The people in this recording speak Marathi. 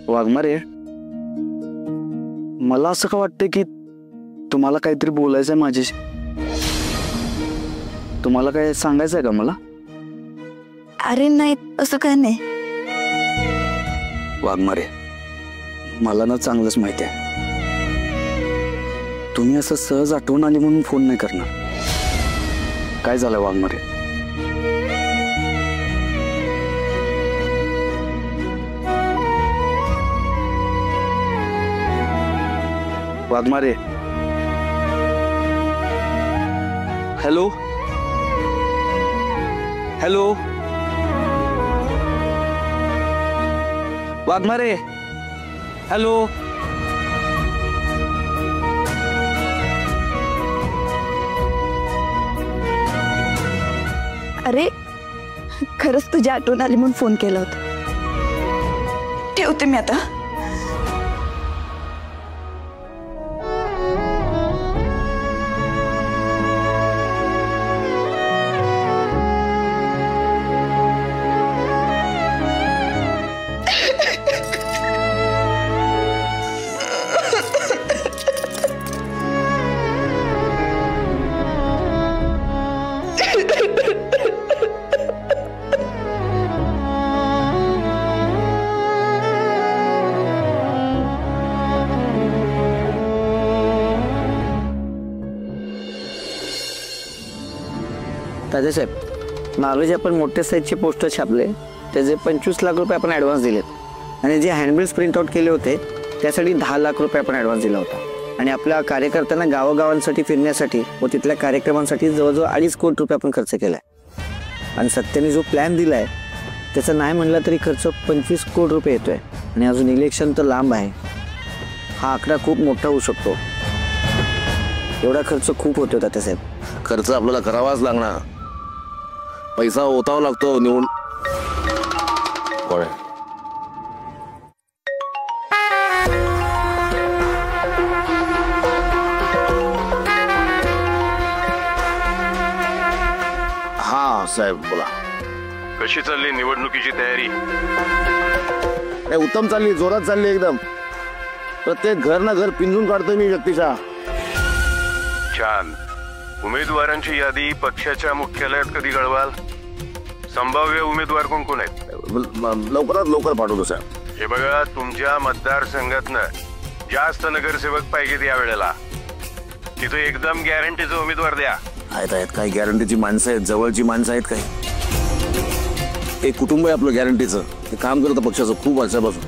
वाघमारे, मला असं का वाटतं की तुम्हाला काहीतरी बोलायचंय माझ्याशी. तुम्हाला काय सांगायचंय का मला? अरे नाही, असं काय नाही. वाघमारे, मला ना चांगलंच माहिती आहे तुम्ही असं सहज आठवण आली म्हणून फोन नाही करणार. काय झालं Waghmare? Waghmare, hello hello Waghmare, hello. अरे खरंच तुझी आठवण आली म्हणून फोन केला होता. ठेवते मी आता. ताजेसाहेब, नारोजी आपण मोठ्या साईजचे पोस्टर छापले, त्याचे 25 लाख रुपये आपण ॲडव्हान्स दिलेत. आणि जे हँडबिल्स प्रिंट आउट केले होते त्यासाठी 10 लाख रुपये आपण ॲडव्हान्स दिला होता. आणि आपल्या कार्यकर्त्यांना गावागावांसाठी फिरण्यासाठी व तिथल्या कार्यक्रमांसाठी जवळजवळ 2.5 कोटी रुपये आपण खर्च केला आहे. आणि सत्याने जो प्लॅन दिला आहे त्याचा नाही म्हणला तरी खर्च 25 कोटी रुपये येतो आहे. आणि अजून इलेक्शन तर लांब आहे. हा आकडा खूप मोठा होऊ शकतो. एवढा खर्च खूप होतो तात्यासाहेब. खर्च आपल्याला करावाच लागणार. पैसा ओतावा लागतो. निवड हा साहेब बोला. कशी चालली निवडणुकीची तयारी? उत्तम चालली, जोरात चालली एकदम. प्रत्येक घर ना घर पिंजून काढतोय मी व्यक्तिशः. छान. उमेदवारांची यादी पक्षाच्या मुख्यालयात कधी कळवाल? संभाव्य उमेदवार कोण कोण आहेत? लवकरात लवकर पाठवतो साहेब. हे बघा, तुमच्या मतदारसंघातनं जास्त नगरसेवक पाहिजेत या वेळेला. तिथे एकदम गॅरंटीचा उमेदवार द्या. आहेत काही गॅरंटीची माणसं आहेत, जवळची माणसं आहेत काही. एक कुटुंब आहे आपलं गॅरंटीचं. ते काम करतं पक्षाचं खूप वर्षापासून.